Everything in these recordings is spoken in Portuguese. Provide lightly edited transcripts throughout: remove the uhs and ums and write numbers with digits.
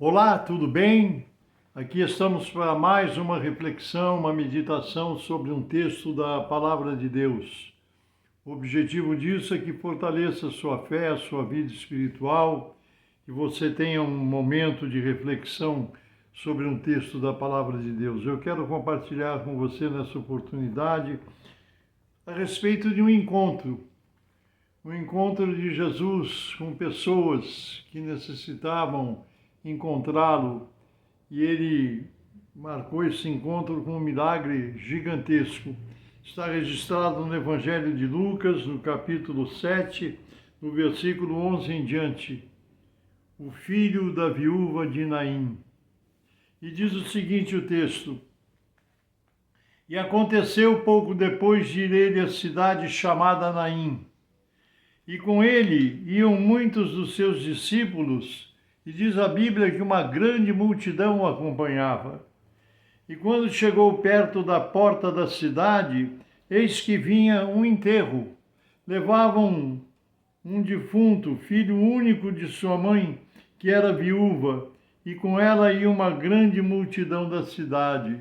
Olá, tudo bem? Aqui estamos para mais uma reflexão, uma meditação sobre um texto da Palavra de Deus. O objetivo disso é que fortaleça a sua fé, a sua vida espiritual, que você tenha um momento de reflexão sobre um texto da Palavra de Deus. Eu quero compartilhar com você nessa oportunidade a respeito de um encontro de Jesus com pessoas que necessitavam encontrá-lo, e ele marcou esse encontro com um milagre gigantesco. Está registrado no Evangelho de Lucas, no capítulo 7, no versículo 11 em diante. O filho da viúva de Naim. E diz o seguinte o texto: E aconteceu pouco depois de ir ele à cidade chamada Naim, e com ele iam muitos dos seus discípulos, e diz a Bíblia que uma grande multidão o acompanhava. E quando chegou perto da porta da cidade, eis que vinha um enterro. Levavam um defunto, filho único de sua mãe, que era viúva, e com ela ia uma grande multidão da cidade.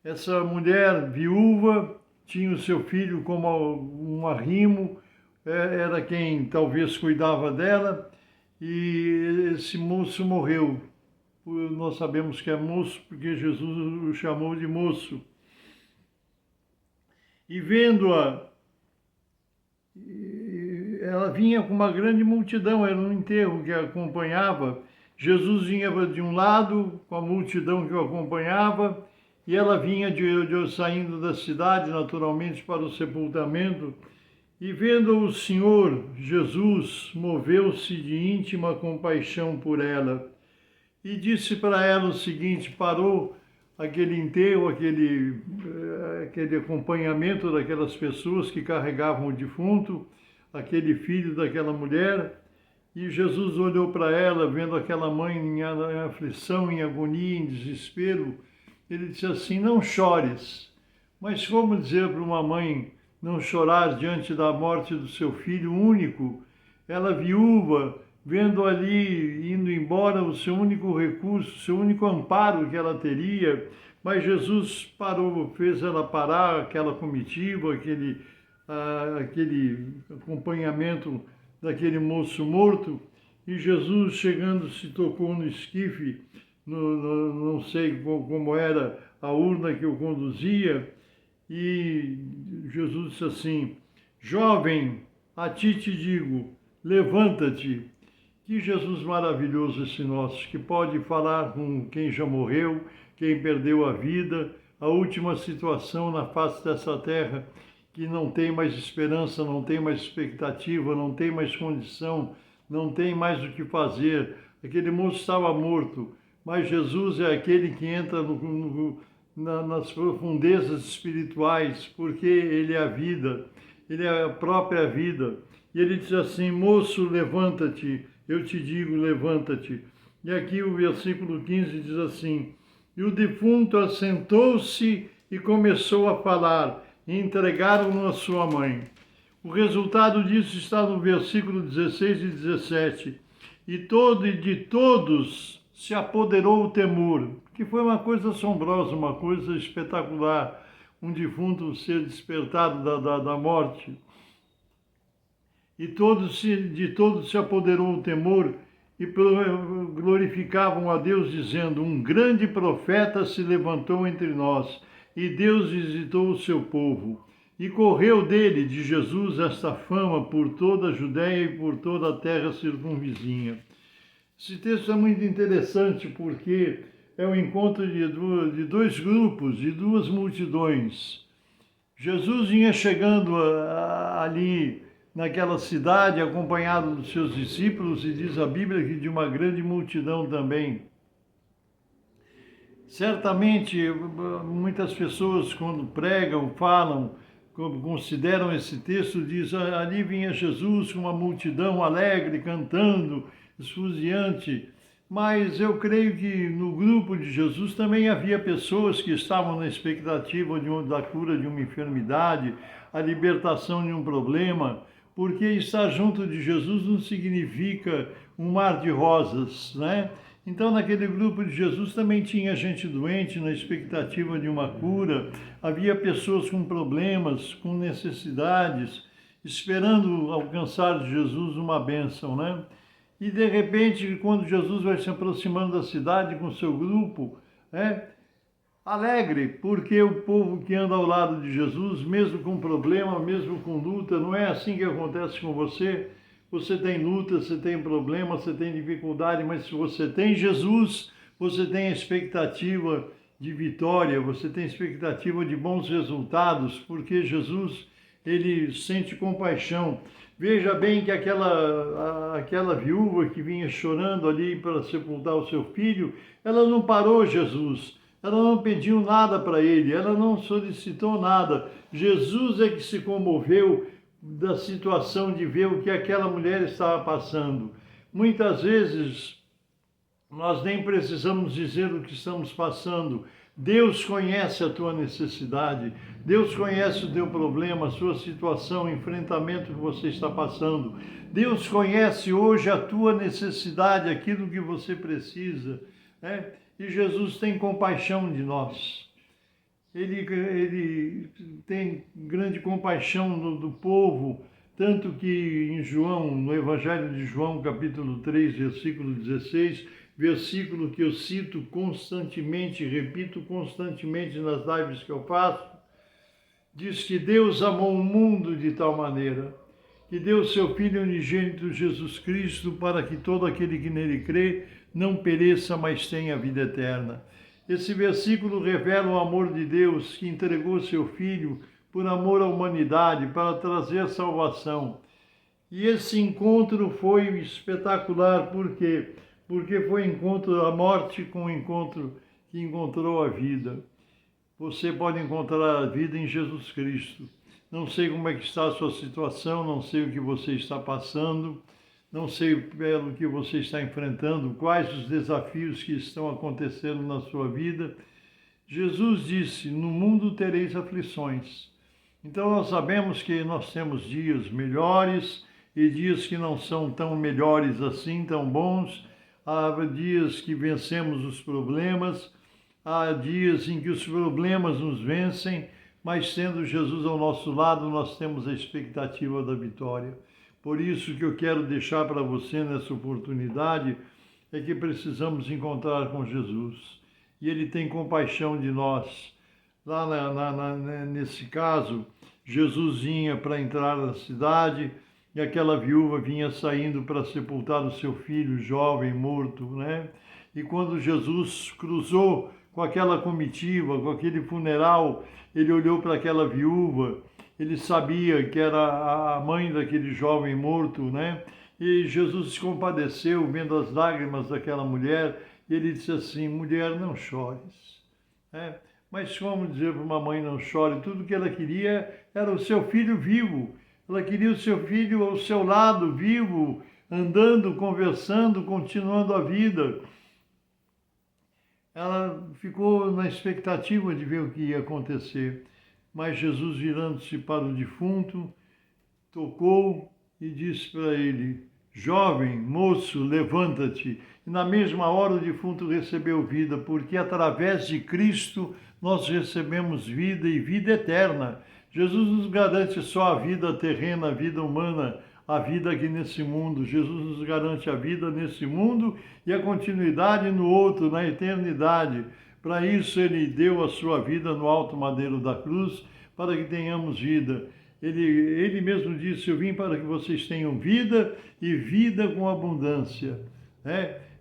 Essa mulher viúva tinha o seu filho como um arrimo, era quem talvez cuidava dela, e esse moço morreu. Nós sabemos que é moço porque Jesus o chamou de moço. E vendo-a, ela vinha com uma grande multidão, era um enterro que a acompanhava. Jesus vinha de um lado, com a multidão que o acompanhava, e ela vinha saindo da cidade, naturalmente, para o sepultamento. E vendo o Senhor Jesus, moveu-se de íntima compaixão por ela e disse para ela o seguinte: parou aquele enterro, aquele acompanhamento daquelas pessoas que carregavam o defunto, aquele filho daquela mulher, e Jesus olhou para ela, vendo aquela mãe em aflição, em agonia, em desespero. Ele disse assim: não chores. Mas como dizer para uma mãe não chorar diante da morte do seu filho único? Ela viúva, vendo ali indo embora o seu único recurso, o seu único amparo que ela teria. Mas Jesus parou, fez ela parar, aquela comitiva, aquele acompanhamento daquele moço morto. E Jesus, chegando, se tocou no esquife, não sei como era a urna que o conduzia, e Jesus disse assim: jovem, a ti te digo, levanta-te. Que Jesus maravilhoso esse nosso, que pode falar com quem já morreu, quem perdeu a vida, a última situação na face dessa terra, que não tem mais esperança, não tem mais expectativa, não tem mais condição, não tem mais o que fazer. Aquele moço estava morto, mas Jesus é aquele que entra nas profundezas espirituais, porque ele é a vida, ele é a própria vida. E ele diz assim: moço, levanta-te, eu te digo, levanta-te. E aqui o versículo 15 diz assim: e o defunto assentou-se e começou a falar, e entregaram-no à sua mãe. O resultado disso está no versículo 16 e 17. E de todos se apoderou o temor, que foi uma coisa assombrosa, uma coisa espetacular, um defunto ser despertado da morte. E de todos se apoderou o temor e glorificavam a Deus, dizendo: um grande profeta se levantou entre nós, e Deus visitou o seu povo. E correu dele, de Jesus, esta fama por toda a Judéia e por toda a terra circunvizinha. Esse texto é muito interessante porque é o encontro de dois grupos, de duas multidões. Jesus vinha chegando ali naquela cidade, acompanhado dos seus discípulos, e diz a Bíblia que de uma grande multidão também. Certamente, muitas pessoas, quando pregam, falam, consideram esse texto, diz: ali vinha Jesus com uma multidão alegre, cantando, esfuziante. Mas eu creio que no grupo de Jesus também havia pessoas que estavam na expectativa da cura de uma enfermidade, a libertação de um problema, porque estar junto de Jesus não significa um mar de rosas, né? Então, naquele grupo de Jesus também tinha gente doente na expectativa de uma cura, havia pessoas com problemas, com necessidades, esperando alcançar de Jesus uma bênção, né? E de repente, quando Jesus vai se aproximando da cidade com seu grupo, alegre, porque o povo que anda ao lado de Jesus, mesmo com problema, mesmo com luta, não é assim que acontece com você? Você tem luta, você tem problema, você tem dificuldade, mas se você tem Jesus, você tem expectativa de vitória, você tem expectativa de bons resultados, porque Jesus, ele sente compaixão. Veja bem que aquela viúva que vinha chorando ali para sepultar o seu filho, ela não parou Jesus. Ela não pediu nada para ele, ela não solicitou nada. Jesus é que se comoveu da situação de ver o que aquela mulher estava passando. Muitas vezes nós nem precisamos dizer o que estamos passando. Deus conhece a tua necessidade, Deus conhece o teu problema, a sua situação, o enfrentamento que você está passando. Deus conhece hoje a tua necessidade, aquilo que você precisa, né? E Jesus tem compaixão de nós. Ele tem grande compaixão do povo, tanto que em João, no Evangelho de João, capítulo 3, versículo 16, versículo que eu cito constantemente, repito constantemente nas lives que eu faço, diz que Deus amou o mundo de tal maneira que deu seu Filho unigênito Jesus Cristo para que todo aquele que nele crê não pereça, mas tenha vida eterna. Esse versículo revela o amor de Deus que entregou seu Filho por amor à humanidade, para trazer salvação. E esse encontro foi espetacular, por quê? Porque foi encontro da morte com o encontro que encontrou a vida. Você pode encontrar a vida em Jesus Cristo. Não sei como é que está a sua situação, não sei o que você está passando, não sei pelo que você está enfrentando, quais os desafios que estão acontecendo na sua vida. Jesus disse, no mundo tereis aflições. Então nós sabemos que nós temos dias melhores e dias que não são tão melhores assim, tão bons. Há dias que vencemos os problemas, há dias em que os problemas nos vencem, mas tendo Jesus ao nosso lado, nós temos a expectativa da vitória. Por isso que eu quero deixar para você nessa oportunidade é que precisamos encontrar com Jesus. E Ele tem compaixão de nós. Lá nesse caso, Jesus vinha para entrar na cidade e aquela viúva vinha saindo para sepultar o seu filho jovem morto, né? E quando Jesus cruzou com aquela comitiva, com aquele funeral, ele olhou para aquela viúva, ele sabia que era a mãe daquele jovem morto, né? E Jesus se compadeceu vendo as lágrimas daquela mulher, e ele disse assim, mulher, não chores. Mas como dizer para uma mãe não chore? Tudo que ela queria era o seu filho vivo. Ela queria o seu filho ao seu lado, vivo, andando, conversando, continuando a vida. Ela ficou na expectativa de ver o que ia acontecer. Mas Jesus, virando-se para o defunto, tocou e disse para ele, jovem, moço, levanta-te. E na mesma hora o defunto recebeu vida, porque através de Cristo nós recebemos vida e vida eterna. Jesus nos garante só a vida terrena, a vida humana, a vida aqui nesse mundo. Jesus nos garante a vida nesse mundo e a continuidade no outro, na eternidade. Para isso ele deu a sua vida no alto madeiro da cruz, para que tenhamos vida. Ele mesmo disse, eu vim para que vocês tenham vida e vida com abundância.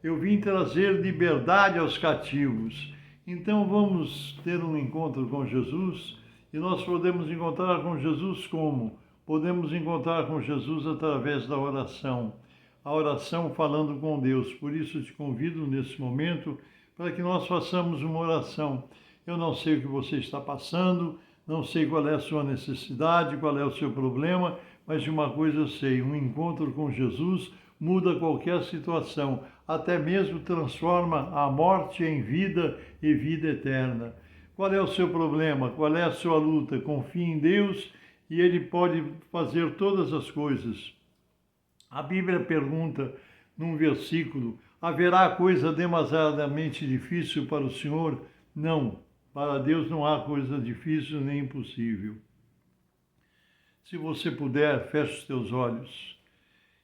Eu vim trazer liberdade aos cativos. Então vamos ter um encontro com Jesus, e nós podemos encontrar com Jesus como? Podemos encontrar com Jesus através da oração. A oração falando com Deus. Por isso te convido nesse momento para que nós façamos uma oração. Eu não sei o que você está passando, não sei qual é a sua necessidade, qual é o seu problema, mas de uma coisa eu sei, um encontro com Jesus muda qualquer situação, até mesmo transforma a morte em vida e vida eterna. Qual é o seu problema? Qual é a sua luta? Confie em Deus e Ele pode fazer todas as coisas. A Bíblia pergunta num versículo, Haverá coisa demasiadamente difícil para o Senhor? Não. Para Deus não há coisa difícil nem impossível. Se você puder, feche os teus olhos,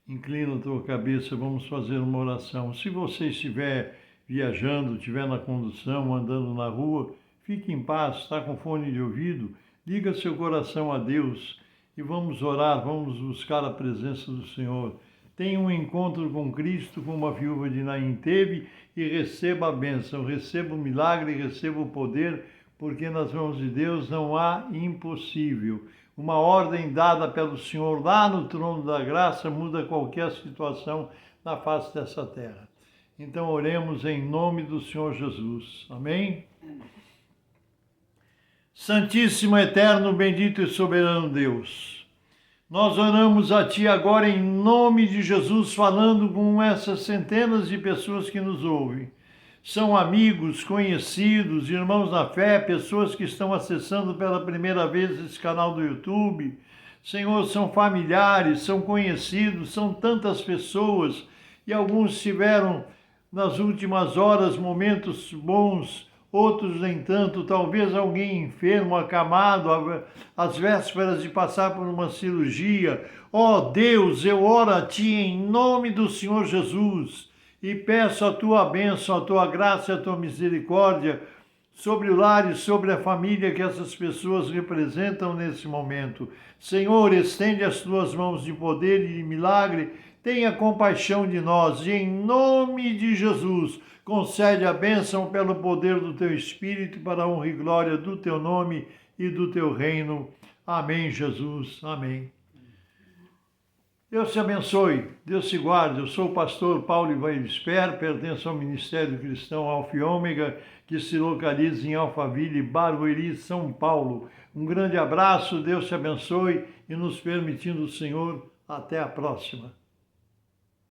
inclina a tua cabeça, vamos fazer uma oração. Se você estiver viajando, estiver na condução, andando na rua, fique em paz, está com fone de ouvido, liga seu coração a Deus e vamos orar, vamos buscar a presença do Senhor. Tenha um encontro com Cristo, como a viúva de Naim teve, e receba a bênção, receba o milagre, receba o poder, porque nas mãos de Deus não há impossível. Uma ordem dada pelo Senhor lá no trono da graça muda qualquer situação na face dessa terra. Então oremos em nome do Senhor Jesus. Amém? Santíssimo, eterno, bendito e soberano Deus, nós oramos a Ti agora em nome de Jesus, falando com essas centenas de pessoas que nos ouvem. São amigos, conhecidos, irmãos na fé, pessoas que estão acessando pela primeira vez esse canal do YouTube. Senhor, são familiares, são conhecidos, são tantas pessoas e alguns tiveram nas últimas horas momentos bons, outros nem tanto, talvez alguém enfermo, acamado, às vésperas de passar por uma cirurgia. Ó Deus, eu oro a Ti em nome do Senhor Jesus e peço a Tua bênção, a Tua graça e a Tua misericórdia sobre o lar e sobre a família que essas pessoas representam nesse momento. Senhor, estende as Tuas mãos de poder e de milagre, tenha compaixão de nós e em nome de Jesus, concede a bênção pelo poder do Teu Espírito para a honra e glória do Teu nome e do Teu reino. Amém, Jesus. Amém. Deus te abençoe, Deus te guarde. Eu sou o pastor Paulo Ivair Sper, pertenço ao Ministério Cristão Alfa e Ômega, que se localiza em Alphaville, Barueri, São Paulo. Um grande abraço, Deus te abençoe e nos permitindo o Senhor, até a próxima.